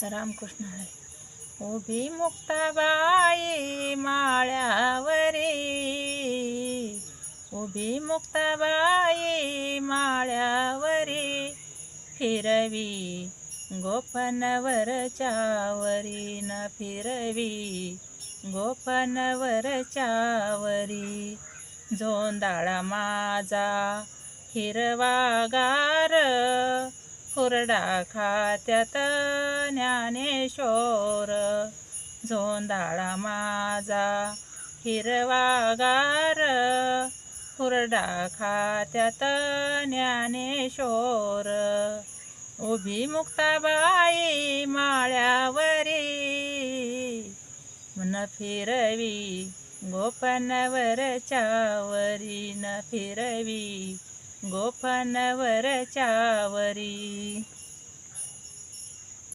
रामकृष्ण हरी. उभी मुक्ताबाई माळ्यावरी, उभी मुक्ताबाई माळ्यावरी, फिरवी गोपनवरच्या वरी न फिरवी गोपनवरच्या वरी. जोंदाळा माझा हिरवागार, हुरडा खात्यात ज्ञानेश्वर. जोंदाळा माझा हिरवागार, हुरडा खात्यात ज्ञानेश्वर. उभी मुक्ताबाई माळ्यावरी, न फिरवी गोपनवरच्या वरी न फिरवी गोपनवरच्या वरी.